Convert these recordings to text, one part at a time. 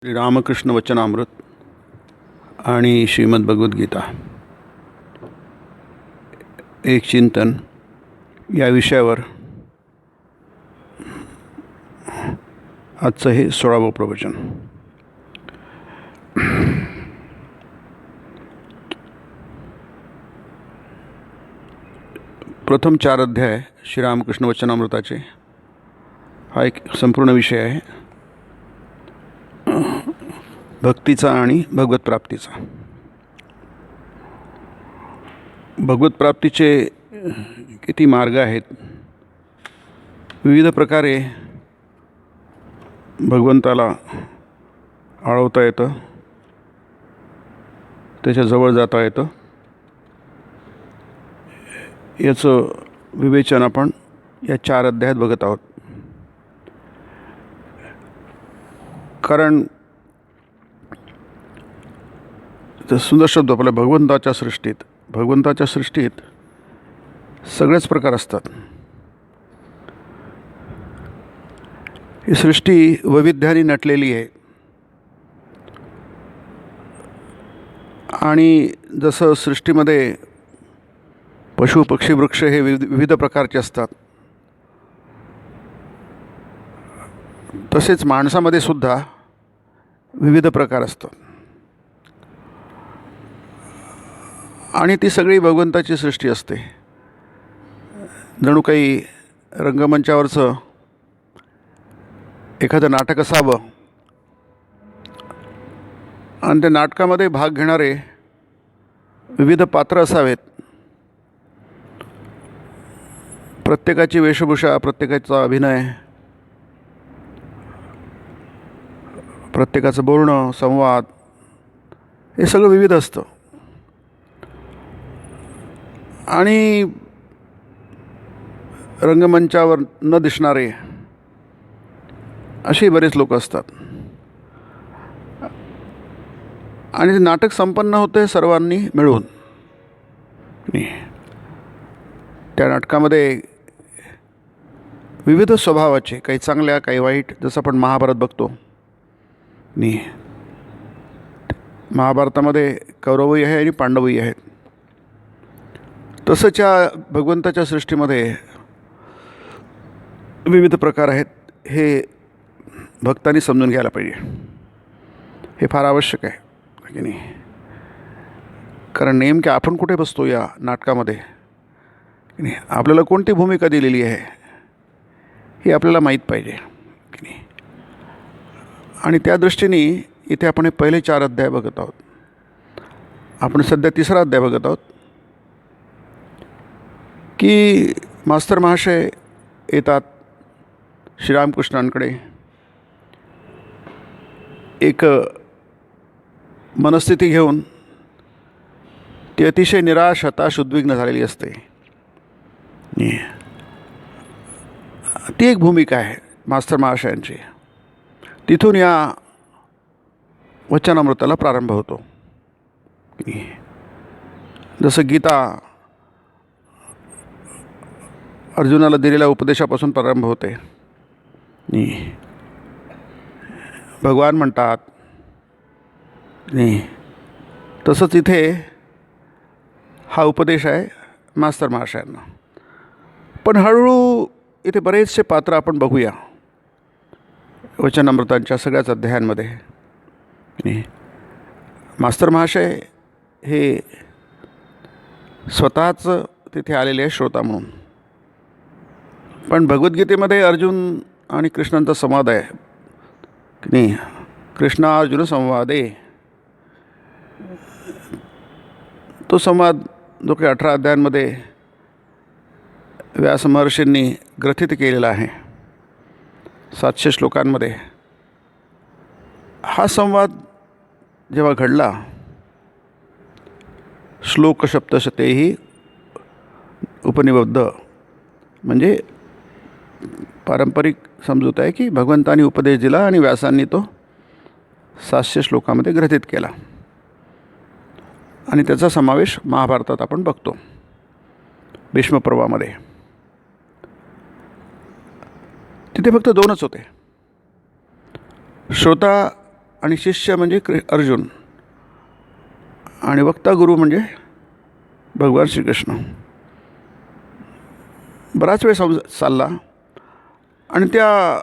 श्री रामकृष्ण वचनामृत आणि श्रीमद भगवद्गीता एक चिंतन या विषयावर आजचं हे 16वं प्रवचन. प्रथम 4 अध्याय श्रीरामकृष्ण वचनामृताचे हा एक संपूर्ण विषय आहे, भक्तीचा आणि भगवत प्राप्तीचा. भगवत प्राप्तीचे किती मार्ग आहेत. विविध प्रकारे भगवंताला आळवता येतं, त्याच्याजवळ जाता येतं. याचं विवेचन आपण या 4 अध्यायात बघत आहोत. कारण सुंदर शब्द आपल्या भगवंताच्या सृष्टीत सगळेच प्रकार असतात. ही सृष्टी वैविध्याने नटलेली आहे आणि जसं सृष्टीमध्ये पशु पक्षी वृक्ष हे विविध प्रकारचे असतात, तसेच माणसामध्ये सुद्धा विविध प्रकार असतात आणि ती सगळी भगवंताची सृष्टी असते. जणू काही रंगमंचावरचं एखादं नाटक असावं आणि त्या नाटकामध्ये भाग घेणारे विविध पात्र असावेत. प्रत्येकाची वेशभूषा, प्रत्येकाचा अभिनय, प्रत्येकाचं बोलणं, संवाद हे सगळं विविध असतं. आणि रंगमंचावर न दिसणारे असे बरेच लोक असतात. आणि ते नाटक संपन्न होते सर्वांनी मिळून. त्या नाटकामध्ये विविध स्वभावाचे, काही चांगल्या काही वाईट, जसं आपण महाभारत बघतो. महाभारतामध्ये कौरवही आहे आणि पांडवही आहेत. तसंच या भगवंताच्या सृष्टीमध्ये विविध प्रकार आहेत. हे भक्तांनी समजून घ्यायला पाहिजे. हे फार आवश्यक आहे की नाही. कारण नेमके आपण कुठे बसतो या नाटकामध्ये की नाही, आपल्याला कोणती भूमिका दिलेली आहे हे आपल्याला माहीत पाहिजे की नाही. आणि त्या दृष्टीने इथे आपण हे पहिले 4 अध्याय बघत आहोत. आपण सध्या 3रा अध्याय बघत आहोत की मास्तर महाशय येतात श्रीरामकृष्णांकडे. एक मनस्थिती घेऊन ती अतिशय निराश, हताश, उद्विग्न झालेली असते. ती एक भूमिका आहे मास्तर महाशयांची. तिथून या वचनामृताला प्रारंभ होतो. जसं गीता अर्जुनाला दिलेल्या उपदेशापासून प्रारंभ होते. भगवान म्हणतात तसंच इथे हा उपदेश आहे मास्तर महाशयांना. पण हळूहळू इथे बरेचसे पात्र आपण बघूया वचनामृतांच्या सगळ्याच अध्यायांमध्ये. मास्तर महाशय हे स्वतःच तिथे आलेले आहे श्रोता म्हणून. पण भगवद्गीतेमध्ये अर्जुन आणि कृष्णांचा संवाद आहे की नाही. कृष्णार्जुन संवादे, तो संवाद जो काही 18 अध्यायांमध्ये व्यास महर्षींनी ग्रथित केलेला आहे 700 श्लोकांमध्ये. हा संवाद जेव्हा घडला, श्लोक सप्तशतेही उपनिबद्ध, म्हणजे पारंपरिक समजूत आहे की भगवंतानी उपदेश दिला आणि व्यासांनी तो 700 श्लोकामध्ये ग्रथित केला. आणि त्याचा समावेश महाभारतात आपण बघतो, भीष्मपर्वामध्ये. तिथे फक्त 2च होते. श्रोता आणि शिष्य म्हणजे अर्जुन आणि वक्ता गुरु म्हणजे भगवान श्रीकृष्ण. बराच वेळ चालला आणि त्या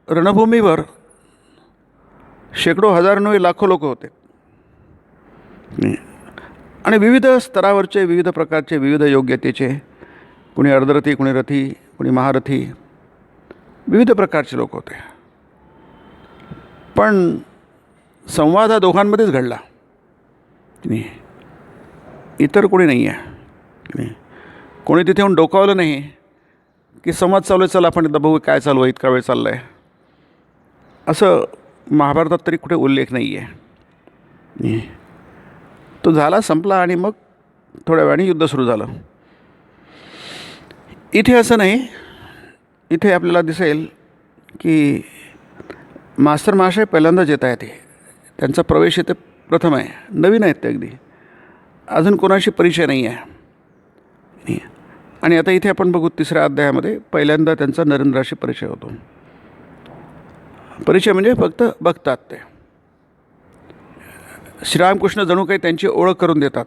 रणभूमीवर शेकडो हजार नव्हे लाखो लोक होते आणि विविध स्तरावरचे, विविध प्रकारचे, विविध योग्यतेचे, कुणी अर्धरथी, कुणी रथी, कुणी महारथी, विविध प्रकारचे लोक होते. पण संवाद हा दोघांमध्येच घडला. इतर कोणी नाही आहे. कोणी तिथे येऊन डोकावलं नाही की संवाद चालू आहे, चला आपण एकदा बघू काय चालू आहे, इतका वेळ चालला आहे, असं महाभारतात तरी कुठे उल्लेख नाही आहे. तो झाला, संपला आणि मग थोड्या वेळाने युद्ध सुरू झालं. इथे असं नाही. इथे आपल्याला दिसेल की मास्तर महाशय पहिल्यांदाच येत आहे. त्यांचा प्रवेश इथे प्रथम आहे. नवीन आहेत ते अगदी. अजून कोणाशी परिचय नाही आहे. आणि आता इथे आपण बघू 3ऱ्या अध्यायामध्ये पहिल्यांदा त्यांचा नरेंद्राशी परिचय होतो. परिचय म्हणजे फक्त बघतात ते. श्रीरामकृष्ण जणू काही त्यांची ओळख करून देतात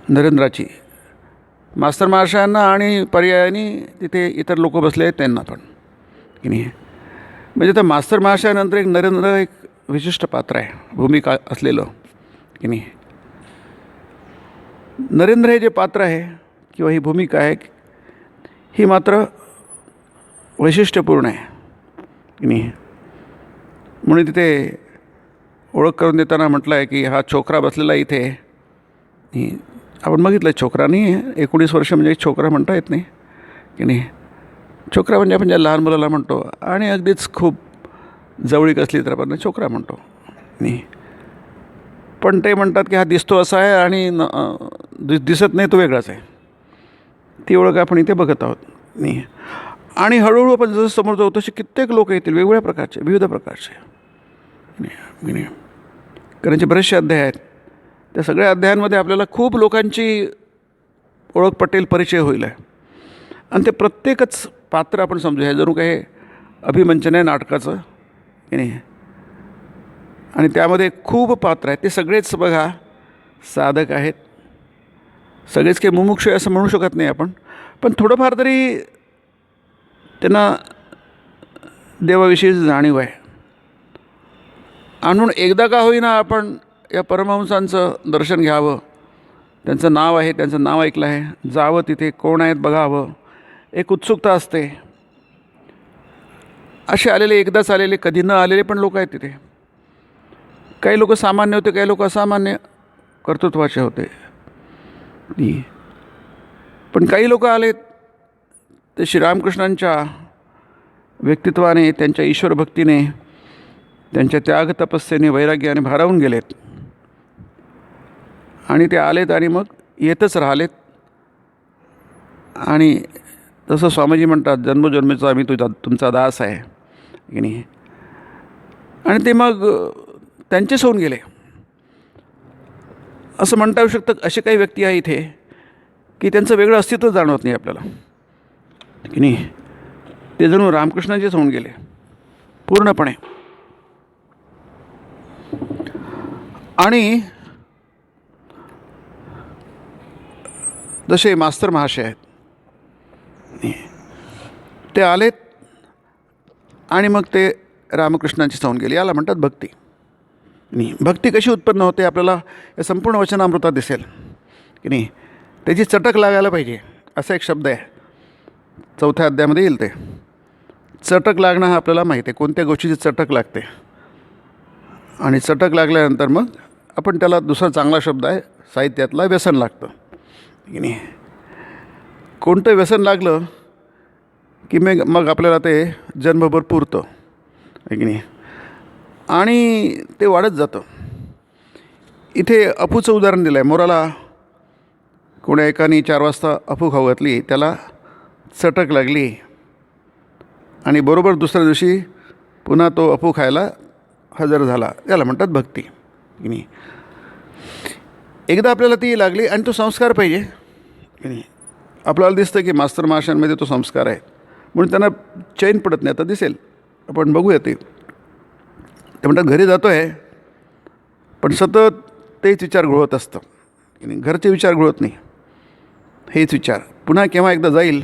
नरेंद्राची, मास्तर महाशयांना आणि पर्यायाने तिथे इतर लोक बसले आहेत त्यांना पण, की नाही. म्हणजे तर मास्तर महाशयानंतर एक नरेंद्र एक विशिष्ट पात्र आहे, भूमिका असलेलं, की नाही. नरेंद्र हे जे पात्र आहे किंवा ही भूमिका आहे ही मात्र वैशिष्ट्यपूर्ण आहे, की नाही. म्हणून तिथे ओळख करून देताना म्हटलं आहे की हा छोकरा बसलेला इथे. आपण बघितलं छोकरा नाही, 19 वर्ष म्हणजे छोकरा म्हणता येत नाही, की नाही. छोकरा म्हणजे आपण ज्या लहान मुलाला म्हणतो आणि अगदीच खूप जवळीक असली तर आपण छोकरा म्हणतो, नाही. पण ते म्हणतात की हा दिसतो असा आहे आणि दिसत नाही तो वेगळाच आहे. ती ओळख आपण इथे बघत आहोत, नाही. आणि हळूहळू आपण जसं समोर जाऊ तसे कित्येक लोक येतील, वेगवेगळ्या प्रकारचे, विविध प्रकारचे, नाही. कारण जे बरेचसे अध्याय आहेत, त्या सगळ्या अध्यायांमध्ये आपल्याला खूप लोकांची ओळख पटेल, परिचय होईल आहे. आणि ते प्रत्येकच पात्र आपण समजू, हे जणू काही अभिमंचन आहे नाटकाचं, की नाही. आणि त्यामध्ये खूप पात्र आहेत. ते सगळेच बघा साधक आहेत, सगळेच काही मुमुक्षु असं म्हणू शकत नाही आपण, पण थोडंफार तरी त्यांना देवाविषयीची जाणीव आहे. म्हणून एकदा का होईना आपण या परमहंसांचं दर्शन घ्यावं. त्यांचं नाव आहे, त्यांचं नाव ऐकलं आहे, जावं तिथे, कोण आहेत बघावं, एक उत्सुकता असते. असे आलेले, एकदाच आलेले, कधी न आलेले पण लोक आहेत तिथे. काही लोक सामान्य होते, काही लोक असामान्य कर्तृत्वाचे होते. पण काही लोक आलेत ते श्रीरामकृष्णांच्या व्यक्तित्वाने, त्यांच्या ईश्वरभक्तीने, त्यांच्या त्याग तपस्येने, वैराग्याने भारावून गेलेत. आणि ते आलेत आणि मग येतच राहिलेत. आणि तसं स्वामीजी म्हणतात, जन्मोजन्मीचा आम्ही तुमचा दास आहे, की नाही. आणि ते मग त्यांचेच होऊन गेले असं म्हणता येऊ शकतं. असे काही व्यक्ती आहे इथे की त्यांचं वेगळं अस्तित्व जाणवत नाही आपल्याला, की नाही. ते जणू रामकृष्णाचेच होऊन गेले पूर्णपणे. आणि जसे मास्तर महाशय आहेत ते आलेत आणि मग ते रामकृष्णांचीच होऊन गेले. याला म्हणतात भक्ती. नाही, भक्ती कशी उत्पन्न होते आपल्याला या संपूर्ण वचनामृतात दिसेल, की नाही. त्याची चटक लागायला पाहिजे असा एक शब्द आहे, 4थ्या अध्यायामध्ये येईल. ते चटक लागणं हा आपल्याला माहिती आहे, कोणत्या गोष्टीची चटक लागते. आणि चटक लागल्यानंतर मग आपण त्याला दुसरा चांगला शब्द आहे साहित्यातला, व्यसन लागतं, की नाही. कोणतं व्यसन लागलं की मग आपल्याला ते जन्मभर पुरतं, की नाही. आणि ते वाढत जातं. इथे अफूचं उदाहरण दिलं आहे. मोराला कोण्या एकाने 4 वाजता अफू खाऊ घातली, त्याला चटक लागली आणि बरोबर दुसऱ्या दिवशी पुन्हा तो अफू खायला हजर झाला. याला म्हणतात भक्ती, की नाही. एकदा आपल्याला ती लागली आणि तो संस्कार पाहिजे, की नाही. आपल्याला दिसतं की मास्तर महाशयांमध्ये तो संस्कार आहे म्हणून त्यांना चैन पडत नाही. आता दिसेल, आपण बघूया ते. ते म्हणतात घरी जातो आहे पण सतत तेच विचार घोळत असतं की नाही, घरचे विचार घोळत नाही, हेच विचार पुन्हा केव्हा एकदा जाईल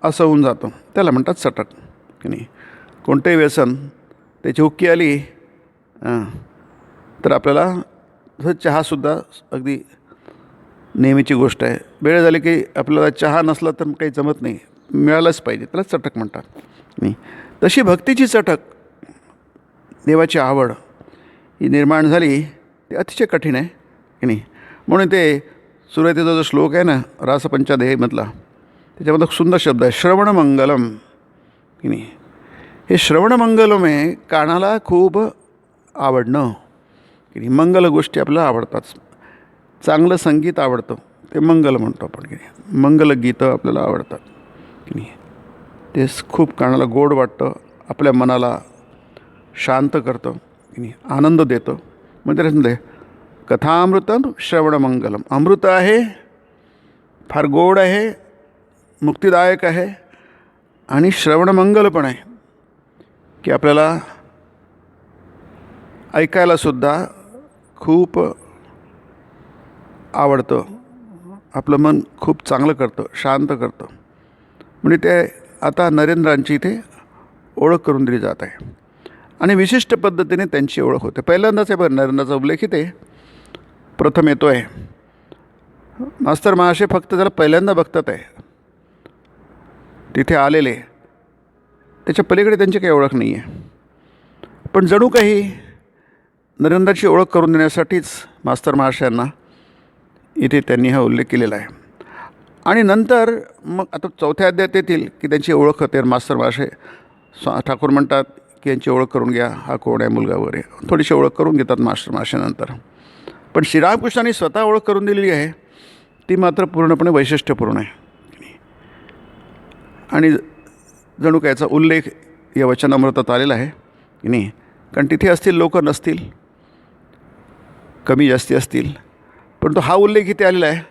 असं होऊन जातं. त्याला म्हणतात सटक की नाही. कोणतंही व्यसन त्याची हुक्की आली तर आपल्याला जसं चहासुद्धा अगदी नेहमीची गोष्ट आहे. वेळ झाली की आपल्याला चहा नसला तर काही जमत नाही, मिळालंच पाहिजे, त्याला चटक म्हणतात नाही. तशी भक्तीची चटक, देवाची आवड ही निर्माण झाली ते अतिशय कठीण आहे की नाही. म्हणून ते सुरुवातीचा जो श्लोक आहे ना रासपंचाध्यायीमधला, त्याच्यामध्ये सुंदर शब्द आहे श्रवणमंगलम की नाही. हे श्रवणमंगलम आहे, कानाला खूप आवडणं की नाही. मंगल गोष्टी आपल्याला आवडतात, चांगलं संगीत आवडतं ते मंगल म्हणतो आपण की नाही. मंगल गीतं आपल्याला आवडतात की नाही. ते खूप कानाला गोड वाटतं, आपल्या मनाला शांत करतं की नाही, आनंद देतं. म्हणजे त्याच्यामध्ये कथामृतम श्रवणमंगलम, अमृत आहे, फार गोड आहे, मुक्तिदायक आहे आणि श्रवणमंगल पण आहे की आपल्याला ऐकायलासुद्धा खूप आवडतं, आपलं मन खूप चांगलं करतं, शांत करतं. म्हणजे ते आता नरेंद्रांची इथे ओळख करून दिली जात आहे आणि विशिष्ट पद्धतीने त्यांची ओळख होते. पहिल्यांदाच आहे बरं नरेंद्राचा उल्लेख इथे प्रथम येतो आहे. मास्तर महाशय फक्त त्याला पहिल्यांदा बघतात आहे, तिथे आलेले, त्याच्या पलीकडे त्यांची काही ओळख नाही आहे. पण जणू काही नरेंद्राची ओळख करून देण्यासाठीच मास्तर महाशयांना इथे त्यांनी हा उल्लेख केलेला आहे. आणि नंतर मग आता चौथ्या अध्यायात येतील की त्यांची ओळख होते. मास्तर महाशय ठाकूर म्हणतात की यांची ओळख करून घ्या, हा कोण आहे मुलगा वगैरे, थोडीशी ओळख करून घेतात मास्टर महाशयानंतर. पण श्रीरामकृष्णांनी स्वतः ओळख करून दिलेली आहे ती मात्र पूर्णपणे वैशिष्ट्यपूर्ण आहे. आणि जणू काय याचा उल्लेख या वचनामृतात आलेला आहे की नाही. कारण तिथे असतील लोक नसतील, कमी जास्ती असतील, परंतु हा उल्लेख इथे आलेला आहे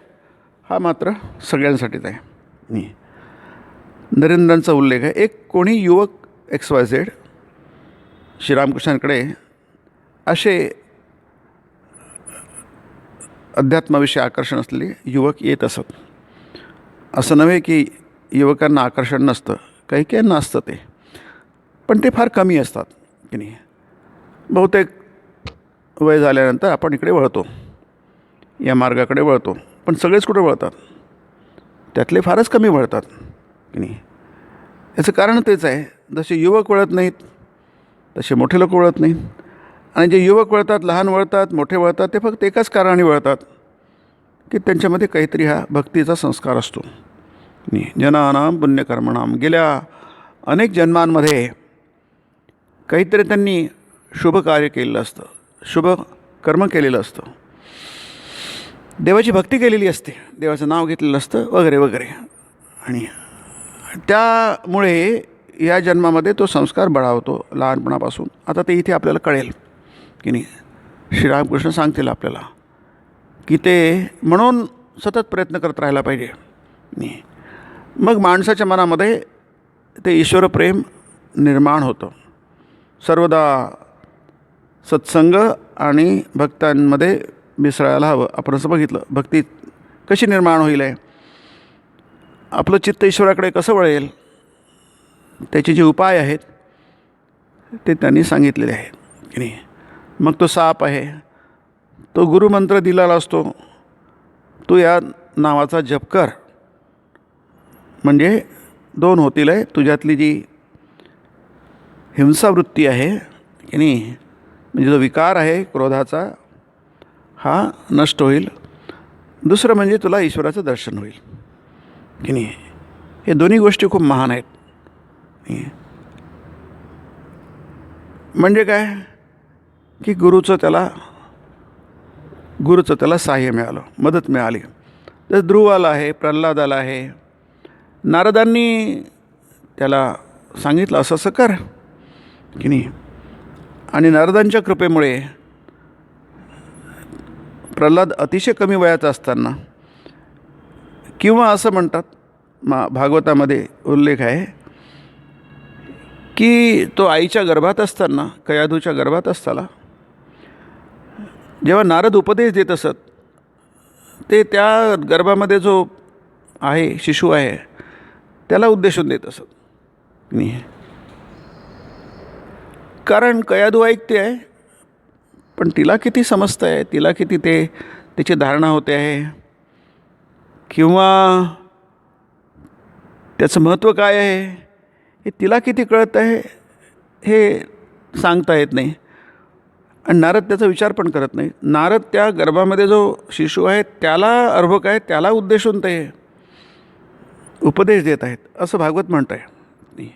हा मात्र सगळ्यांसाठीच आहे नाही. नरेंद्रांचा उल्लेख आहे. एक कोणी युवक XYZ श्रीरामकृष्णांकडे असे अध्यात्माविषयी आकर्षण असलेले युवक येत असत. असं नव्हे की युवकांना आकर्षण नसतं, काही काहींना असतं ते, पण ते फार कमी असतात की नाही. बहुतेक वय झाल्यानंतर आपण इकडे वळतो, या मार्गाकडे वळतो, पण सगळेच कुठे वळतात, त्यातले फारच कमी वळतात की नाही. याचं कारण तेच आहे, जसे युवक वळत नाहीत तसे मोठे लोक वळत नाहीत. आणि जे युवक वळतात, लहान वळतात, मोठे वळतात, ते फक्त एकाच कारणाने वळतात की त्यांच्यामध्ये काहीतरी हा भक्तीचा संस्कार असतो. जनानाम पुण्यकर्मणाम, गेल्या अनेक जन्मांमध्ये काहीतरी त्यांनी शुभ कार्य केलेलं असतं, शुभ कर्म केलेलं असतं, देवाची भक्ती केलेली असते, देवाचं नाव घेतलेलं असतं वगैरे वगैरे. आणि त्यामुळे या जन्मामध्ये तो संस्कार बळावतो लहानपणापासून. आता ते इथे आपल्याला कळेल की नाही. श्रीरामकृष्ण सांगतील आपल्याला की ते म्हणून सतत प्रयत्न करत राहायला पाहिजे नाही. मग माणसाच्या मनामध्ये ते ईश्वरप्रेम निर्माण होतं. सर्वदा सत्संग आणि भक्तांमध्ये मिसळायला हवं. आपण असं बघितलं भक्ती कशी निर्माण होईल आहे, आपलं चित्त ईश्वराकडे कसं वळेल, त्याचे जे उपाय आहेत ते त्यांनी सांगितलेले आहेत की नाही. मग तो साप आहे, तो गुरुमंत्र दिलेला असतो, तू या नावाचा जप कर म्हणजे दोन होतील आहे. तुझ्यातली जी हिंसावृत्ती आहे की नाही, म्हणजे जो विकार आहे क्रोधाचा, हा नष्ट होईल. दुसरं म्हणजे तुला ईश्वराचं दर्शन होईल की नाही. हे दोन्ही गोष्टी खूप महान आहेत. म्हणजे काय की गुरुचं त्याला सहाय्य मिळालं, मदत मिळाली. तर ध्रुवाला आहे, प्रल्हादाला आहे, नारदांनी त्याला सांगितलं असं असं कर की नाही. आणि नारदांच्या कृपेमुळे प्रल्हाद अतिशय कमी वयाचा असताना, किंवा असं म्हणतात भागवतामध्ये उल्लेख आहे की तो आईच्या गर्भात असताना, कयाधूच्या गर्भात असताना जेव्हा नारद उपदेश देत असत, ते त्या गर्भामध्ये जो आहे शिशु आहे त्याला उद्देशून देत असत. नाही, कारण कयाधू ऐकते आहे, पण तिला किती समजतं आहे, तिला किती त्याची धारणा होते आहे, किंवा त्याचं महत्त्व काय आहे हे तिला किती कळत आहे हे सांगता येत नाही. आणि नारद त्याचा विचार पण करत नाही. नारद त्या गर्भामध्ये जो शिशु आहे त्याला अर्भक आहे, त्याला उद्देशून ते उपदेश देत आहेत असं भागवत म्हणत आहे.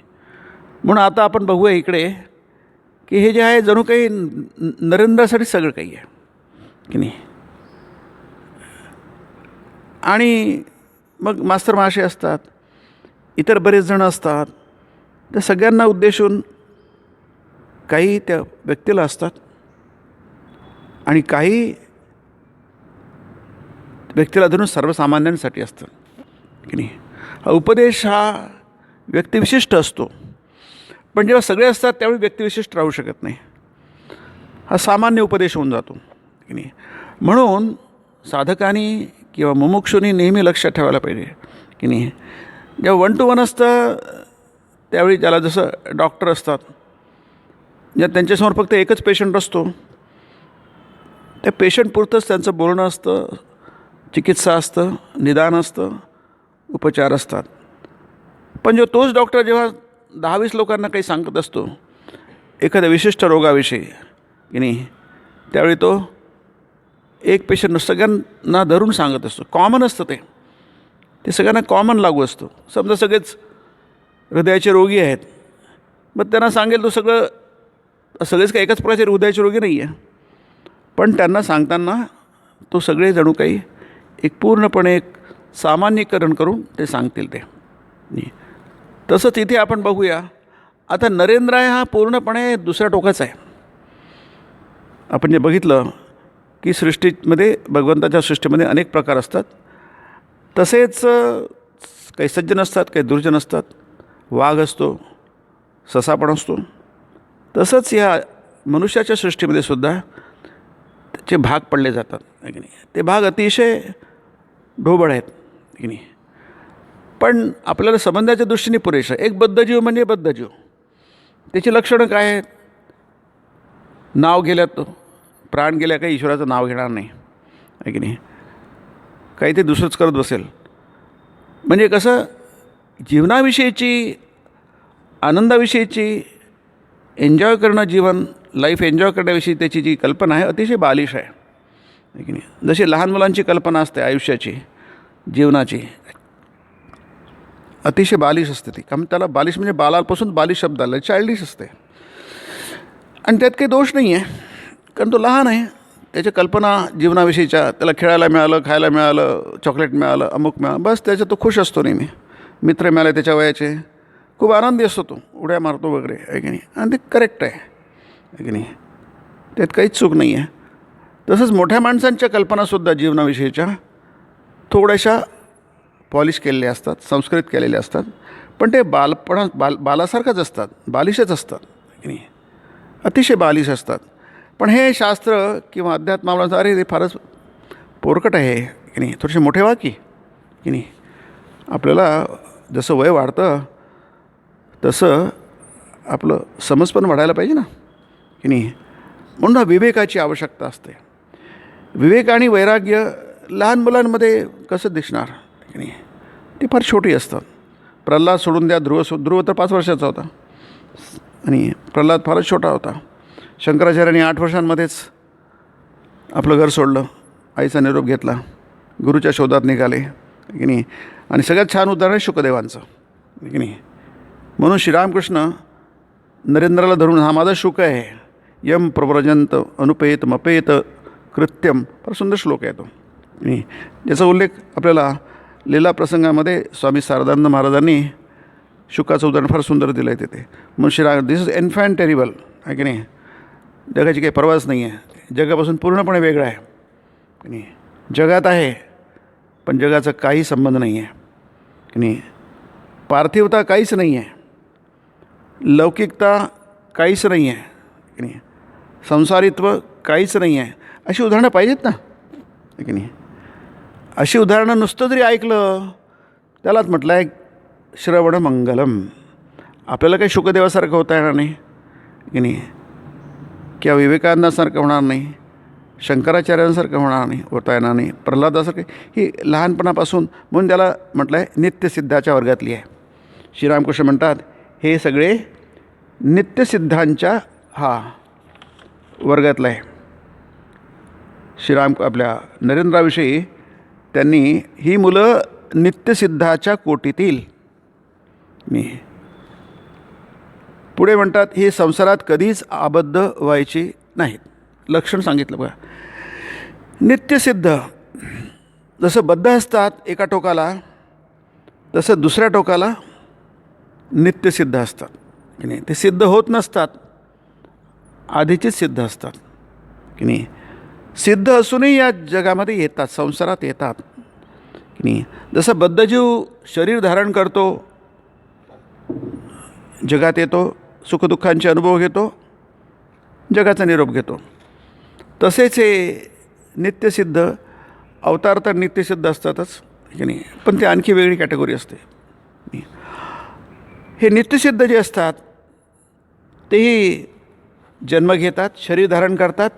म्हणून आता आपण बघूया इकडे की हे जे आहे जणू काही नरेंद्रासाठी सगळं काही आहे की नाही. आणि मग मास्तर महाशय असतात, इतर बरेच जण असतात, त्या सगळ्यांना उद्देशून काही त्या व्यक्तीला असतात आणि काही व्यक्तीला धरून सर्वसामान्यांसाठी असतं की नाही. हा उपदेश हा व्यक्तिविशिष्ट असतो, पण जेव्हा सगळे असतात त्यावेळी व्यक्तिविशिष्ट राहू शकत नाही. हा सामान्य उपदेश होऊन जातो की नाही. म्हणून साधकांनी किंवा मुमुक्षूंनी नेहमी लक्षात ठेवायला पाहिजे की नाही. जेव्हा 1 to 1 असतं त्यावेळी त्याला जसं डॉक्टर असतात, जेव्हा त्यांच्यासमोर फक्त एकच पेशंट असतो, त्या पेशंटपुरतंच त्यांचं बोलणं असतं, चिकित्सा असतं, निदान असतं, उपचार असतात. पण तोच डॉक्टर जेव्हा 10-20 लोकांना काही सांगत असतो एखाद्या विशिष्ट रोगाविषयी की नाही, त्यावेळी तो एक पेशंट सगळ्यांना धरून सांगत असतो. कॉमन असतं ते सगळ्यांना कॉमन लागू असतो. समजा सगळेच हृदयाचे रोगी आहेत, मग त्यांना सांगेल तो सगळेच काही एकाच प्रकारचे हृदयाचे रोगी नाही आहे, पण त्यांना सांगताना तो सगळे जणू काही एक पूर्णपणे एक सामान्यीकरण करून ते सांगतील ते. तसंच इथे आपण बघूया. आता नरेंद्र हा पूर्णपणे दुसऱ्या टोकाचा आहे. आपण जे बघितलं की सृष्टीमध्ये, भगवंताच्या सृष्टीमध्ये अनेक प्रकार असतात, तसेच काही सज्जन असतात, काही दुर्जन असतात. वाघ असतो, ससा पण असतो. तसंच या मनुष्याच्या सृष्टीमध्ये सुद्धा त्याचे भाग पडले जातात की नाही. ते भाग अतिशय ढोबळ आहेत की नाही, पण आपल्याला संबंधाच्या दृष्टीने पुरेसं. एक बद्धजीव म्हणजे बद्धजीव, त्याची लक्षणं काय आहेत? नाव गेल्यात, तो प्राण गेल्या काही ईश्वराचं नाव घेणार नाही आहे की नाही, काही ते दुसरंच करत बसेल. म्हणजे कसं, जीवनाविषयीची, आनंदाविषयीची, एन्जॉय करणं, जीवन लाईफ एन्जॉय करण्याविषयी त्याची जी कल्पना आहे अतिशय बालिश आहे की नाही. जशी लहान मुलांची कल्पना असते आयुष्याची, जीवनाची, अतिशय बालिश असते ती. कारण त्याला बालिश म्हणजे बालापासून बालिश शब्द आला, चाइल्डिश असते. आणि त्यात काही दोष नाही आहे, कारण तो लहान आहे. त्याच्या कल्पना जीवनाविषयीच्या, त्याला खेळायला मिळालं, खायला मिळालं, चॉकलेट मिळालं, अमुक मिळालं, बस त्याच्यात तो खुश असतो नेहमी. मित्र मिळाले त्याच्या वयाचे, खूप आनंदी असतो तो, उड्या मारतो वगैरे आहे की नाही. आणि ते करेक्ट आहे की नाही, त्यात काहीच चूक नाही आहे. तसंच मोठ्या माणसांच्या कल्पनासुद्धा जीवनाविषयीच्या थोड्याशा पॉलिश केलेल्या असतात, संस्कृत केलेल्या असतात, पण ते बालासारखंच असतात, बालिशच असतात की नाही, अतिशय बालिश असतात. पण हे शास्त्र किंवा अध्यात्माला अरे ते फारच पोरकट आहे की नाही, थोडेसे मोठे व्हा की नाही. आपल्याला जसं वय वाढतं तसं आपलं समज पण वाढायला पाहिजे ना की नाही. म्हणून विवेकाची आवश्यकता असते. विवेक आणि वैराग्य लहान मुलांमध्ये कसं दिसणार की नाही, ती फार छोटी असतात. प्रल्हाद सोडून द्या, ध्रुव तर 5 वर्षाचा होता आणि प्रल्हाद फारच छोटा होता. शंकराचार्यांनी 8 वर्षांमध्येच आपलं घर सोडलं, आईचा निरोप घेतला, गुरुच्या शोधात निघाले की नाही. आणि सगळ्यात छान उदाहरण आहे शुकदेवांचं की नाही. म्हणून श्रीरामकृष्ण नरेंद्राला धरून, हा माझा शुक आहे, यम प्रव्रजंत अनुपेत मपेत कृत्यम, फार सुंदर श्लोक आहे तो नाही, ज्याचा उल्लेख आपल्याला लीला प्रसंगामध्ये स्वामी शारदानंद महाराजांनी शुकाचं उदाहरण फार सुंदर दिलं आहे तिथे. म्हणून श्रीराम, दिस इज इन्फॅन्ट टेरिबल आहे की नाही. जगाची काही परवाच नाही आहे, जगापासून पूर्णपणे वेगळं आहे की नाही. जगात आहे पण जगाचा काही संबंध नाही आहे की नाही. पार्थिवता काहीच नाही आहे. लौकिकता काहीच नाही आहे की नाही, संसारित्व काहीच नाही आहे, अशी उदाहरणं पाहिजेत ना की नाही. अशी उदाहरणं नुसतं जरी ऐकलं त्यालाच म्हटलं आहे श्रवणमंगलम. आपल्याला काही शुकदेवासारखं होता येणार नाही की नाही, किंवा विवेकानंदासारखं होणार नाही, शंकराचार्यांसारखं होणार नाही, होता येणार नाही, प्रल्हादासारखं. ही लहानपणापासून, म्हणून त्याला म्हटलं आहे नित्यसिद्धाच्या वर्गातली आहे. श्रीरामकृष्ण म्हणतात हे सगळे नित्यसिद्धांच्या वर्गातलं आहे. आपल्या नरेंद्राविषयी त्यांनी ही मुलं नित्यसिद्धाच्या कोटीतील. मी पुढे म्हणतात हे संसारात कधीच आबद्ध व्हायची नाहीत. लक्षण सांगितलं बघा. नित्यसिद्ध जसं बद्ध असतात एका टोकाला, तसं दुसऱ्या टोकाला नित्यसिद्ध असतात की नाही. ते सिद्ध होत नसतात, आधीचीच सिद्ध असतात की नाही. सिद्ध असूनही या जगामध्ये येतात, संसारात येतात की नाही. जसं बद्धजीव शरीर धारण करतो, जगात येतो, सुखदुःखांचे अनुभव घेतो, जगाचा निरोप घेतो, तसेच हे नित्यसिद्ध अवतार तर नित्यसिद्ध असतातच की नाही, पण ते आणखी वेगळी कॅटेगोरी असते. हे नित्यसिद्ध जे असतात तेही जन्म घेतात, शरीर धारण करतात,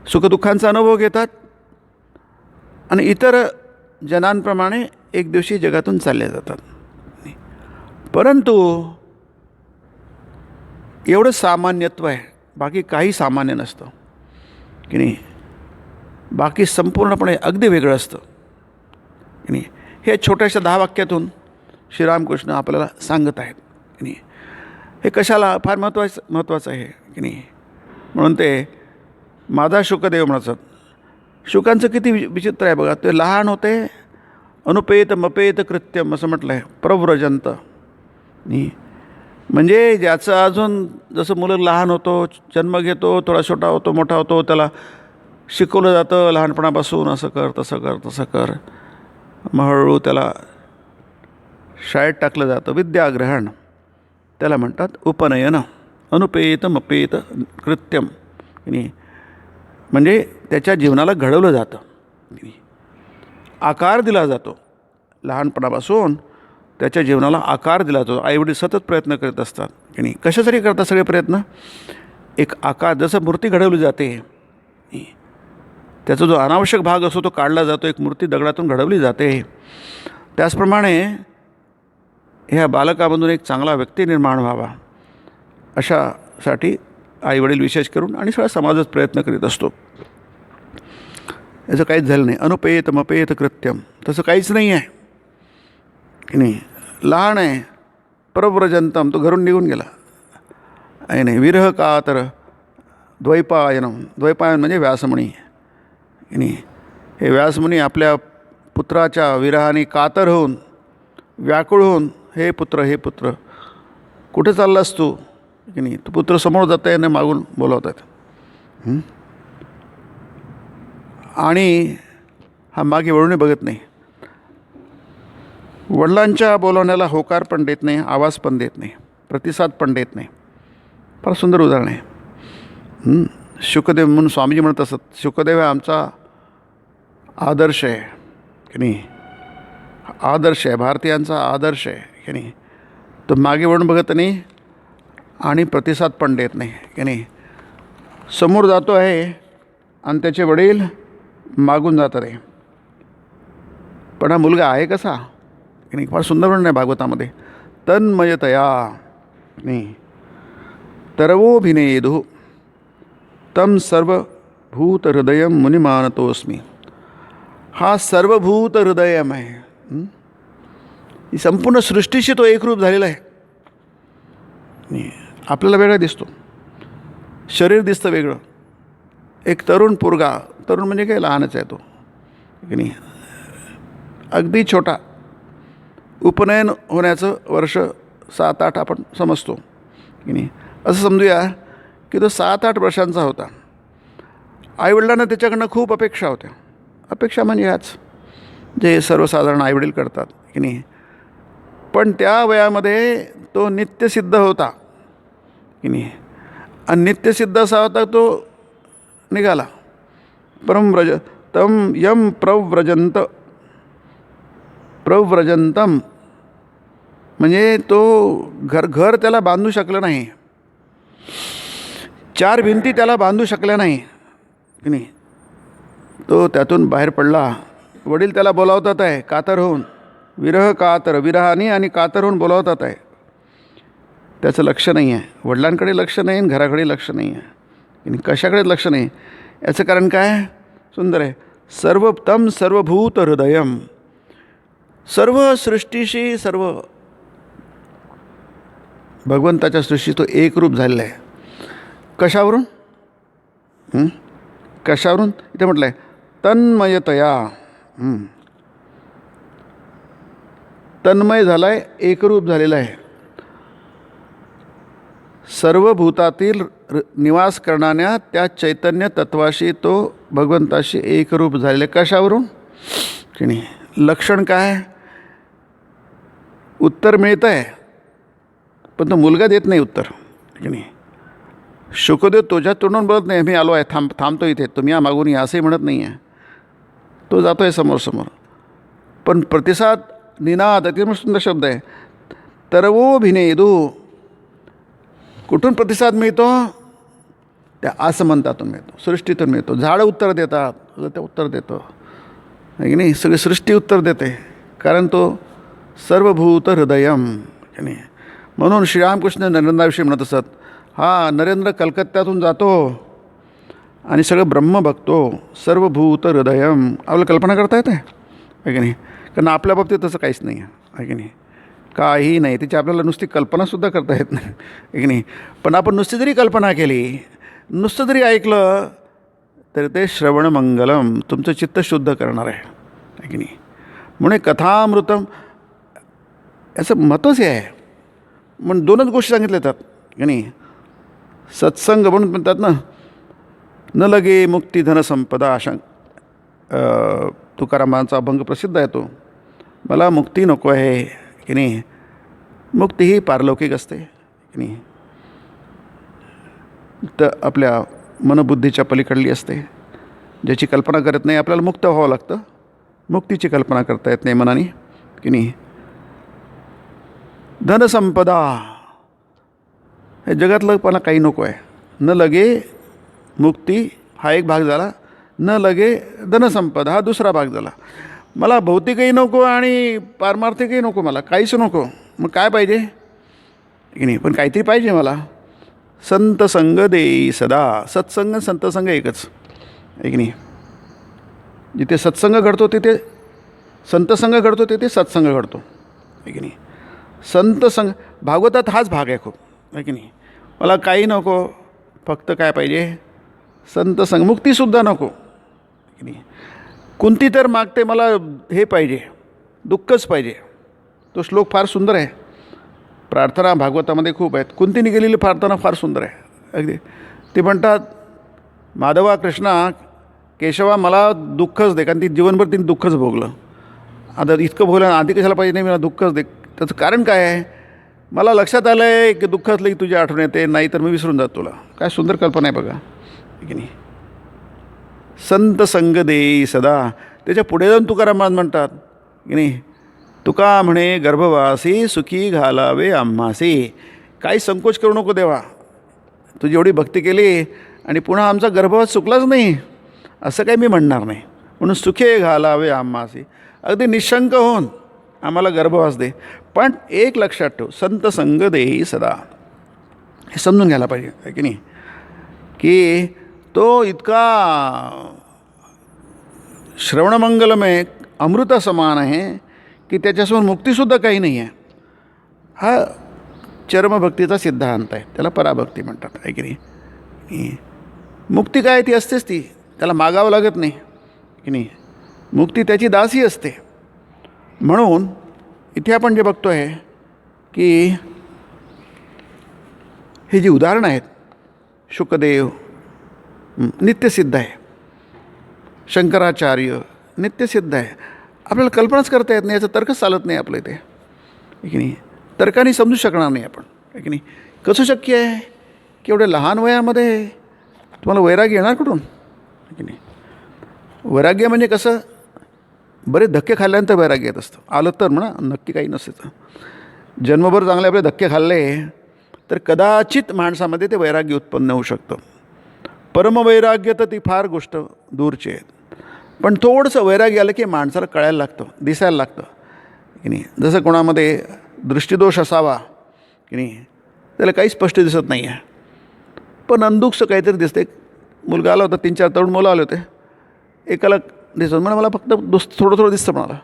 सुखदुःखांचा अनुभव घेतात आणि इतर जनांप्रमाणे एक दिवशी जगातून चालले जातात. परंतु एवढं सामान्यत्व आहे, बाकी काही सामान्य नसतं की नाही. बाकी संपूर्णपणे अगदी वेगळं असतं की नाही. हे छोट्याशा 10 वाक्यातून श्रीरामकृष्ण आपल्याला सांगत आहेत की नाही. हे कशाला फार महत्त्वाचं आहे की नाही. म्हणून ते माझा शुकदेव म्हणतात. शुकांचं किती विचित्र आहे बघा. ते लहान होते, अनुपेत मपेत कृत्यम असं म्हटलं आहे, प्रव्रजंत नाही. म्हणजे ज्याचं अजून जसं मुलं लहान होतो, जन्म घेतो, थोडा छोटा होतो, मोठा होतो, त्याला शिकवलं जातं लहानपणापासून असं कर, तसं कर, तसं कर. मग हळूहळू त्याला शाळेत टाकलं जातं, विद्याग्रहण त्याला म्हणतात. उपनयन अनुपेत मपेत कृत्यम नाही. म्हणजे त्याच्या जीवनाला घडवलं जातं, आकार दिला जातो. लहानपणापासून त्याच्या जीवनाला आकार दिला जातो. आईवडील सतत प्रयत्न करत असतात की नाही. कशासाठी करतात सगळे प्रयत्न? एक आकार, जसं मूर्ती घडवली जाते, त्याचा जो अनावश्यक भाग असतो तो काढला जातो, एक मूर्ती दगडातून घडवली जाते. त्याचप्रमाणे ह्या बालकामधून एक चांगला व्यक्ती निर्माण व्हावा अशासाठी आईवडील विशेष करून आणि सगळा समाजच प्रयत्न करीत असतो. याचं काहीच झालं नाही. अनुपेत मपेत कृत्यम तसं काहीच नाही आहे की नाही. लहान आहे, प्रव्रजंतम, तो घरून निघून गेला आहे नाही. विरह का तर द्वैपायनम, द्वैपायन म्हणजे व्यासमुनी की नाही. हे व्यासमुनी आपल्या पुत्राच्या विरहाने कातर होऊन, व्याकुळ होऊन, हे पुत्र कुठे चाललास तू की नाही. तो पुत्र समोर जात आहे आणि मागून बोलवतात आणि हा मागे वळूनही बघत नाही. वडिलांच्या बोलवण्याला होकार पण देत नाही, आवाज पण देत नाही, प्रतिसाद पण देत नाही. फार सुंदर उदाहरण आहे. शुकदेव म्हणून स्वामीजी म्हणत असत, शुकदेव हा आमचा आदर्श आहे की नाही. आदर्श आहे, भारतीयांचा आदर्श आहे की नाही. तो मागे वळून बघत नाही आणि प्रतिसाद पण देत नाही की नाही. समोर जातो आहे आणि त्याचे वडील मागून जातात आहे. पण हा मुलगा आहे कसा की नाही. फार सुंदर म्हणणं आहे भागवतामध्ये. तन्मयतया नाही तरवोभिनेदु तम सर्वभूत हृदय मुनिमानतोस्मी. हा सर्वभूत हृदयम आहे. ही संपूर्ण सृष्टीशी तो एकरूप झालेला आहे. आपल्याला वेगळा दिसतो, शरीर दिसतं वेगळं. एक तरुण पोरगा, तरुण म्हणजे काय लहानच आहे तो की नाही, अगदी छोटा, उपनयन होण्याचं वर्ष 7-8 आपण समजतो की नाही. असं समजूया की तो 7-8 वर्षांचा होता. आईवडिलांना त्याच्याकडनं खूप अपेक्षा होत्या. अपेक्षा म्हणजे ह्याच जे सर्वसाधारण आईवडील करतात की नाही. पण त्या वयामध्ये तो नित्यसिद्ध होता की नाही. आणि नित्यसिद्ध असा होता तो निघाला. परमव्रज तम यम प्रव्रजंतम म्हणजे तो घर त्याला बांधू शकलं नाही, चार भिंती त्याला बांधू शकल्या नाही की नाही. तो त्यातून बाहेर पडला. वडील त्याला बोलावतात आहे कातर होऊन, विरहाने आणि कातर होऊन बोलावतात आहे. त्याचं लक्ष नाही आहे, वडिलांकडे लक्ष नाही आणि घराकडे लक्ष नाही आहे आणि कशाकडे लक्ष नाही. याचं कारण काय सुंदर आहे. सर्वभूत हृदयम, सर्व सृष्टीशी, सर्व भगवंताच्या सृष्टी तो एकरूप झालेला आहे. कशावरून कशावरून इथे म्हटलं आहे तन्मयतया. तन्मय झाला आहे, एकरूप झालेला आहे. सर्व भूतातील निवास करणाऱ्या त्या चैतन्य तत्वाशी तो भगवंताशी एकरूप झालेला आहे. कशावरून की नाही. लक्षण काय. उत्तर मिळतं आहे पण तो मुलगा देत नाही उत्तर की नाही. शुकदेव तुझ्या तोंडून बोलत नाही मी आलो आहे, थांबतो इथे, तुम्ही या मागून या असंही म्हणत नाही आहे. तो जातो आहे समोर. पण प्रतिसाद निनाद अतिशय सुंदर शब्द आहे. तरवोभिनेदू. कुठून प्रतिसाद मिळतो. त्या आसमंतातून मिळतो, सृष्टीतून मिळतो. झाडं उत्तर देतात, ते उत्तर देतो की नाही. सगळी सृष्टी उत्तर देते कारण तो सर्वभूत हृदयम की नाही. म्हणून श्रीरामकृष्ण नरेंद्राविषयी म्हणत असत, हा नरेंद्र कलकत्त्यातून जातो आणि सगळं ब्रह्म बघतो. सर्वभूत हृदयम. आपल्याला कल्पना करता येते आहे की नाही. कारण आपल्या बाबतीत तसं काहीच नाही आहे की नाही. काही नाही, त्याची आपल्याला नुसती कल्पनासुद्धा करता येत नाही आहे की नाही. पण आपण नुसती जरी कल्पना केली, नुसतं जरी ऐकलं तर ते श्रवणमंगलम, तुमचं चित्त शुद्ध करणार आहे की नाही. म्हणून कथामृतम याचं महत्त्वच हे आहे. म्हणून दोनच गोष्टी सांगितल्या जातात की नाही. सत्संग म्हणून म्हणतात ना, न लगे मुक्ती धनसंपदा. तुकारामांचा अभंग प्रसिद्ध आहे तो. मला मुक्ती नको आहे की नाही. मुक्ती ही पारलौकिक असते की नाही, तर आपल्या मनबुद्धीच्या पलीकडली असते, ज्याची कल्पना करत नाही. आपल्याला मुक्त व्हावं लागतं, मुक्तीची कल्पना करता येत नाही मनाने की नाही. धनसंपदा हे जगातलं पण काही नको आहे. न लगे मुक्ती हा एक भाग झाला, न लगे धनसंपदा हा दुसरा भाग झाला. मला भौतिकही नको आणि पारमार्थिकही नको, मला काहीच नको. मग काय पाहिजे की नाही. पण काहीतरी पाहिजे मला. संत संग देई सदा. सत्संग संतसंग एकच आहे की नाही. जिथे सत्संग घडतो तिथे संतसंग घडतो, तिथे सत्संग घडतो आहे की नाही. संतसंग भागवतात हाच भाग आहे खूप आहे की नाही. मला काही नको, फक्त काय पाहिजे संतसंग. मुक्तीसुद्धा नको की नाही. कुंती तर मागते मला हे पाहिजे, दुःखच पाहिजे. तो श्लोक फार सुंदर आहे. प्रार्थना भागवतामध्ये खूप आहेत. कुंतीने केलेली प्रार्थना फार सुंदर आहे अगदी. ते म्हणतात माधवा कृष्णा केशवा मला दुःखच दे, कारण ती जीवनभर तिने दुःखच भोगलं. आता इतकं भोगलं आधी कशाला पाहिजे, नाही मला दुःखच दे. त्याचं कारण काय आहे. मला लक्षात आलं आहे की दुःख असलं की तुझी आठवण येते, नाही तर मी विसरून जातो तुला. काय सुंदर कल्पना आहे बघा की नाही. संत संग देई सदा. त्याच्या पुढे जाऊन तुकाराम म्हणतात की नाही, तुका म्हणे गर्भवासी सुखी घालावे आम्हासी. काही संकोच करू नको देवा, तुझी एवढी भक्ती केली आणि पुन्हा आमचा गर्भवास चुकलाच नाही असं काही मी म्हणणार नाही. म्हणून सुखे घालावे आम्हासी. अगदी निशंक होऊन आम्हाला गर्भवास दे. पण एक लक्षात ठेव, संत संग देई सदा. हे समजून घ्यायला पाहिजे आहे की नाही, की तो इतका श्रवणमंगलमय अमृता समान आहे की त्याच्यासमोर मुक्तीसुद्धा काही नाही आहे. हा चरमभक्तीचा सिद्धांत आहे, त्याला पराभक्ती म्हणतात आहे की नाही. मुक्ती काय ती असतेच, ती त्याला मागावं लागत नाही की नाही. मुक्ती त्याची दासी असते. म्हणून इथे आपण जे बघतो आहे की हे जी उदाहरणं आहेत, शुकदेव नित्यसिद्ध आहे, शंकराचार्य नित्यसिद्ध आहे. आपल्याला कल्पनाच करता येत नाही, याचा तर्कच चालत नाही आपल्या इथे आहे की नाही. तर्काने समजू शकणार नाही आपण, आहे की नाही. कसं शक्य आहे की एवढ्या लहान वयामध्ये तुम्हाला वैराग्य येणार कुठून, आहे की नाही. वैराग्य म्हणजे कसं, बरेच धक्के खाल्ल्यानंतर वैराग्य येत असतं. आलं तर म्हणा, नक्की काही नसते तर. जन्मभर चांगले आपले धक्के खाल्ले तर कदाचित माणसामध्ये ते वैराग्य उत्पन्न होऊ शकतं. परमवैराग्य तर ती फार गोष्ट दूरची आहे. पण थोडंसं वैराग्य आलं की माणसाला कळायला लागतं, दिसायला लागतं की नाही. जसं कोणामध्ये दृष्टिदोष असावा की नाही, त्याला काही स्पष्ट दिसत नाही आहे, पण अंधुकसं काहीतरी दिसते. मुलगा आला होता, 3-4 तरुण मुलं आले होते. एकाला दिसत म्हणा मला फक्त थोडं थोडं दिसतं म्हणाला,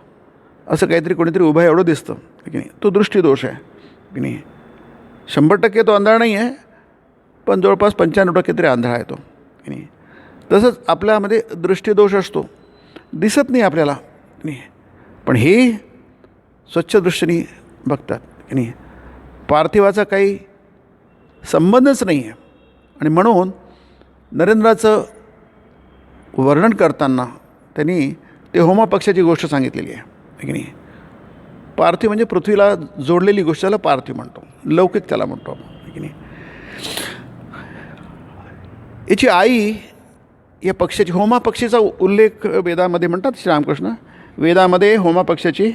असं काहीतरी कोणीतरी उभं एवढं दिसतं की नाही. तो दृष्टिदोष आहे की नाही. 100% तो आंधळा नाही आहे, पण जवळपास 95% तरी आंधळा आहे तो की नाही. तसंच आपल्यामध्ये दृष्टिदोष असतो, दिसत नाही आपल्याला की नाही. पण हे स्वच्छ दृष्टीने बघतात की नाही. पार्थिवाचा काही संबंधच नाही आहे. आणि म्हणून नरेंद्राचं वर्णन करताना त्यांनी ते होमा पक्षाची गोष्ट सांगितलेली आहे की नाही. पार्थिव म्हणजे पृथ्वीला जोडलेली गोष्ट, त्याला पार्थिव म्हणतो, लौकिक त्याला म्हणतो आपण की नाही. याची आई या पक्षाची, होमा पक्षीचा उल्लेख वेदामध्ये म्हणतात श्रीरामकृष्ण. वेदामध्ये होमा पक्षाची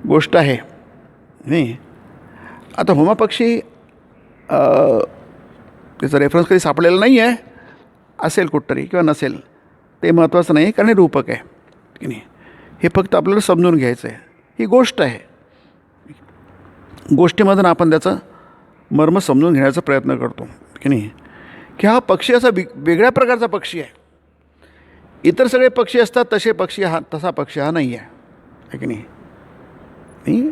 गोष्ट आहे नाही. आता होमा पक्षी त्याचा रेफरन्स कधी सापडलेला नाही आहे, असेल कुठतरी किंवा नसेल ते महत्त्वाचं नाही, कारण हे रूपक आहे की नाही. हे फक्त आपल्याला समजून घ्यायचं आहे. ही गोष्ट आहे, गोष्टीमधून आपण त्याचं मर्म समजून घेण्याचा प्रयत्न करतो की नाही. की हा पक्षी असा वेगळ्या प्रकारचा पक्षी आहे. इतर सगळे पक्षी असतात तसे पक्षी हा, तसा पक्षी हा नाही आहे की नाही.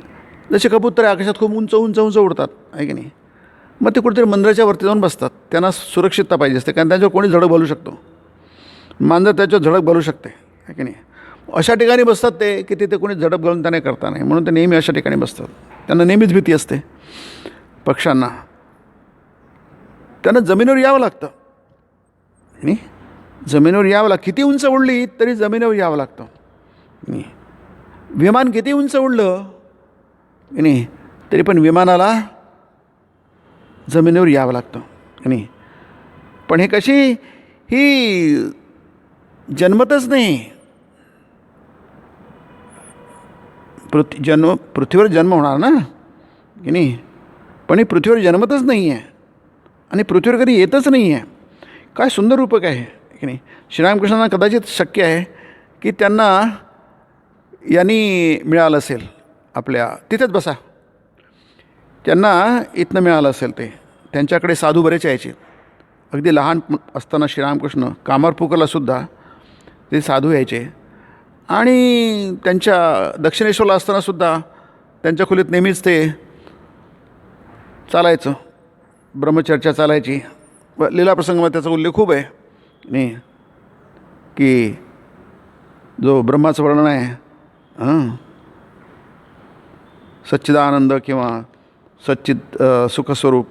जसे कबूतर आकाशात खूप उंच उंच उंच उडतात, आहे की नाही. मग ते कुठेतरी मंदिराच्या वरती जाऊन बसतात, त्यांना सुरक्षितता पाहिजे असते, कारण त्यांच्यावर कोणी झडक घालू शकतो. मांजर त्याच्यावर झडक घालू शकते, आहे की नाही. अशा ठिकाणी बसतात ते की तिथे कोणी झडप घालून त्यांना करता नाही, म्हणून ते नेहमी अशा ठिकाणी बसतात. त्यांना नेहमीच भीती असते पक्ष्यांना. त्यांना जमिनीवर यावं लागतं नाही. जमिनीवर यावं लागतं. किती उंच उडली तरी जमिनीवर यावं लागतं नाही. विमान किती उंच उडलं की नाही तरी पण विमानाला जमिनीवर यावं लागतं की नाही. पण हे कशी, ही जन्मतच नाही. पृथ्वीवर जन्म होणार ना की नाही, पण ही पृथ्वीवर जन्मतच नाही आहे आणि पृथ्वीवर कधी येतच नाही आहे. काय सुंदर रूपक आहे की नाही. श्रीरामकृष्णांना कदाचित शक्य आहे की त्यांना यांनी मिळालं असेल, आपल्या तिथेच बसा, त्यांना इथनं मिळालं असेल. ते त्यांच्याकडे साधू बरेच यायचे. अगदी लहान असताना श्रीरामकृष्ण कामारपूरलासुद्धा ते साधू यायचे. आणि त्यांच्या दक्षिणेश्वरला असतानासुद्धा त्यांच्या खोलीत नेहमीच ते चालायचं, ब्रह्मचर्चा चालायची. लीलाप्रसंगामध्ये त्याचा उल्लेख खूप आहे नाही की जो ब्रह्माचं वर्णन आहे, सच्चिदानंद किंवा सच्चित सुखस्वरूप,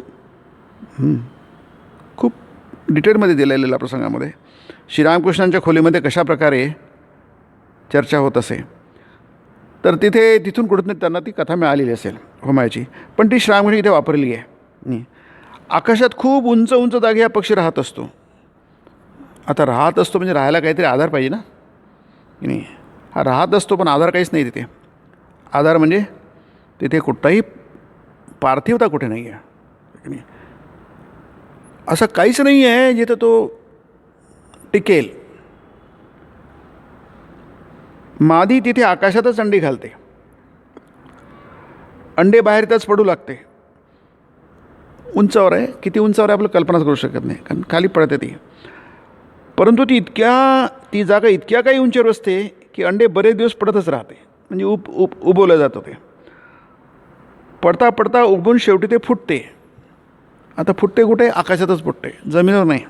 खूप डिटेलमध्ये दिलेल्या प्रसंगामध्ये श्रीरामकृष्णांच्या खोलीमध्ये कशाप्रकारे चर्चा होत असे. तर तिथून कुठून त्यांना ती कथा मिळालेली असेल होमायची, पण ती श्रीरामकृष्ण इथे वापरलेली आहे. आकाशात खूप उंच उंच जागी हा पक्षी राहत असतो. आता राहत असतो म्हणजे राहायला काहीतरी आधार पाहिजे ना की नाही. हा राहत असतो पण आधार काहीच नाही तिथे. आधार म्हणजे तिथे कुठलाही पार्थिवता कुठे नाही आहे की नाही. असं काहीच नाही आहे जिथं तो टिकेल. मादी तिथे आकाशातच अंडी घालते, अंडे बाहेर त्याच पडू लागते. उंचावर आहे, किती उंचावर आहे आपलं कल्पनाच करू शकत नाही, कारण खाली पडते ती. परंतु ती जागा इतक्या काही उंचीवर असते की अंडे बरेच दिवस पडतच राहते. म्हणजे उबवलं जातं ते. पडता पडता उबून शेवटी ते फुटते. आता फुटते कुठे, आकाशातच फुटते, जमिनीवर नाही.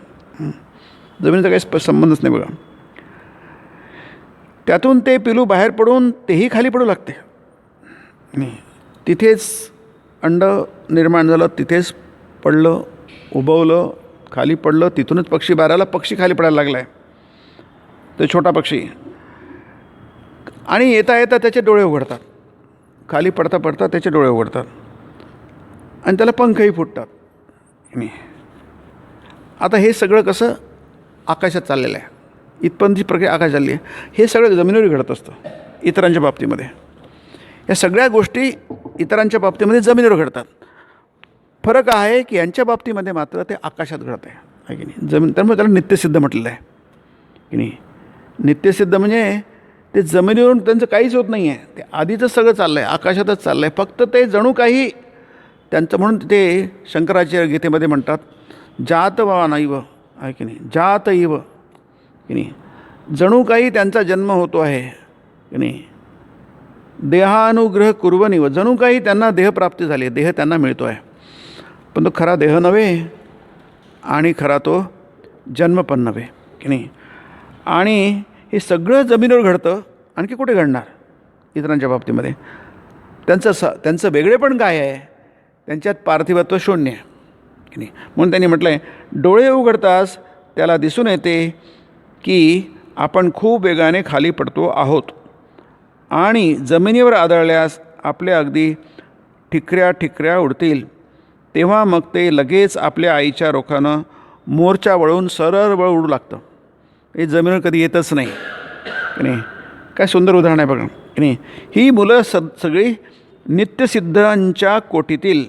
जमिनीचा काही संबंधच नाही बघा. त्यातून ते पिलू बाहेर पडून तेही खाली पडू लागते. तिथेच अंड निर्माण झालं, तिथेच पडलं, उबवलं, खाली पडलं, तिथूनच पक्षी बाहेर आला. पक्षी खाली पडायला लागला आहे, तो छोटा पक्षी. आणि येता येता त्याचे डोळे उघडतात. खाली पडता पडता त्याचे डोळे उघडतात आणि त्याला पंखही फुटतात की नाही. आता हे सगळं कसं आकाशात चाललेलं आहे, इथपर्यंत जी प्रक्रिया आकाश चालली आहे, हे सगळं जमिनीवर घडत असतं इतरांच्या बाबतीमध्ये. या सगळ्या गोष्टी इतरांच्या बाबतीमध्ये जमिनीवर घडतात. फरक आहे की यांच्या बाबतीमध्ये मात्र ते आकाशात घडत आहे की नाही. त्यामुळे त्याला नित्यसिद्ध म्हटलेलं आहे की नाही. नित्यसिद्ध म्हणजे ते जमिनीवरून त्यांचं काहीच होत नाही आहे, ते आधीचंच सगळं चाललं आहे, आकाशातच चाललं आहे. फक्त ते जणू काही त्यांचं, म्हणून ते शंकराचार्य गीतेमध्ये म्हणतात जात वा नैव आहे की नाही, जात इव की नाही. जणू काही त्यांचा जन्म होतो आहे की नाही. देहानुग्रह कुर्वनिव, जणू काही त्यांना देहप्राप्ती झाली आहे, देह त्यांना मिळतो आहे, पण तो खरा देह नव्हे आणि खरा तो जन्म पण नव्हे की नाही. आणि हे सगळं जमिनीवर घडतं, आणखी कुठे घडणार इतरांच्या बाबतीमध्ये. त्यांचं वेगळेपण काय आहे, त्यांच्यात पार्थिवत्व शून्य की नाही. म्हणून त्यांनी म्हटलं आहे, डोळे उघडताच त्याला दिसून येते की आपण खूप वेगाने खाली पडतो आहोत आणि जमिनीवर आदळल्यास आपल्या अगदी ठिकऱ्या ठिकऱ्या उडतील. तेव्हा मग ते लगेच आपल्या आईच्या रोखानं मोर्चा वळून सरळ उडू लागतं. हे जमिनीवर कधी येतच नाही की नाही. काय सुंदर उदाहरण आहे बघा की नाही. ही मुलं सगळी नित्यसिद्धांच्या कोटीतील,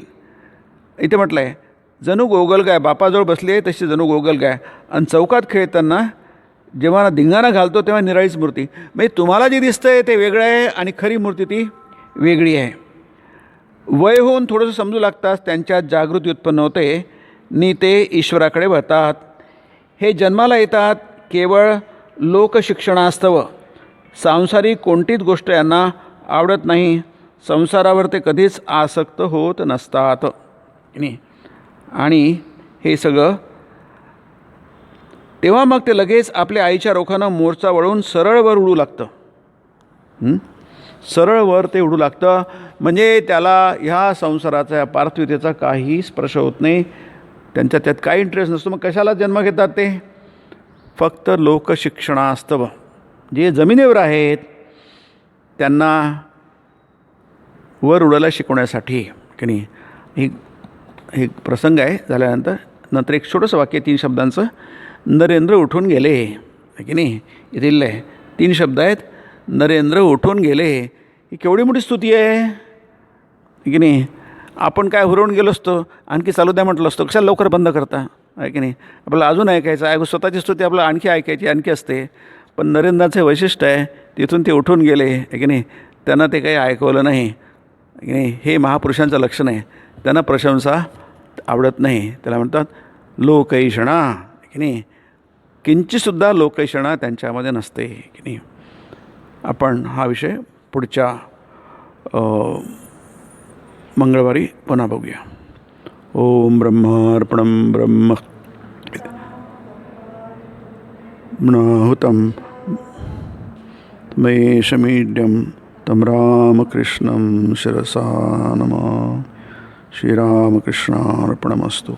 इथे म्हटलं आहे जणू गोगलगाय बापाजवळ बसली आहे तशी जणू गोगलगाय. आणि चौकात खेळताना जेव्हा धिंगाणा घालतो तेव्हा निराळीच मूर्ती. म्हणजे तुम्हाला जे दिसतं आहे ते वेगळं आहे आणि खरी मूर्ती ती वेगळी आहे. वय होऊन थोडंसं समजू लागताच त्यांच्यात जागृती उत्पन्न होते नि ते ईश्वराकडे वळतात. हे जन्माला येतात केवळ लोकशिक्षणास्तव. सांसारिक कोणतीच गोष्ट यांना आवडत नाही. संसारावर ते कधीच आसक्त होत नसतात की नाही. आणि हे सगळं तेव्हा मग ते लगेच आपल्या आईच्या रोखानं मोर्चा वळून सरळ वर उडू लागतं. सरळ वर ते उडू लागतं. म्हणजे त्याला ह्या संसाराचा, या पार्थिवतेचा काही स्पर्श होत नाही. त्यांच्या त्यात काही इंटरेस्ट नसतो. मग कशाला जन्म घेतात ते? फक्त लोकशिक्षणास्तव. जे जमिनीवर आहेत त्यांना वर उडायला शिकवण्यासाठी की नाही. हे प्रसंग आहे. झाल्यानंतर नंतर एक छोटंसं वाक्य 3 शब्दांचं, नरेंद्र उठून गेले की नाही. इथे लिहिलं आहे 3 शब्द आहेत. नरेंद्र उठून गेले. ही केवढी मोठी स्तुती आहे की नाही. आपण काय हुरवून गेलो असतो, आणखी चालू द्या म्हटलं असतो, कशाला लवकर बंद करता आहे की नाही. आपल्याला अजून ऐकायचं, स्वतःची स्तुती आपल्याला आणखी ऐकायची, आणखी असते. पण नरेंद्राचे वैशिष्ट्य आहे तिथून ते उठून गेले आहे की नाही. त्यांना ते काही ऐकवलं नाही की नाही. हे महापुरुषांचं लक्षण आहे. त्यांना प्रशंसा आवडत नाही. त्याला म्हणतात लोकैषणा की नाही. किंचितसुद्धा लोकैषणा त्यांच्यामध्ये नसते की नाही. आपण हा विषय पुढच्या मंगळवारी पुन्हा बघूया. ओम ब्रह्मार्पणं ब्रह्म हुतं महेशमीड्यं तं रामकृष्णं शिरसा नमः. श्रीरामकृष्णार्पणमस्तु.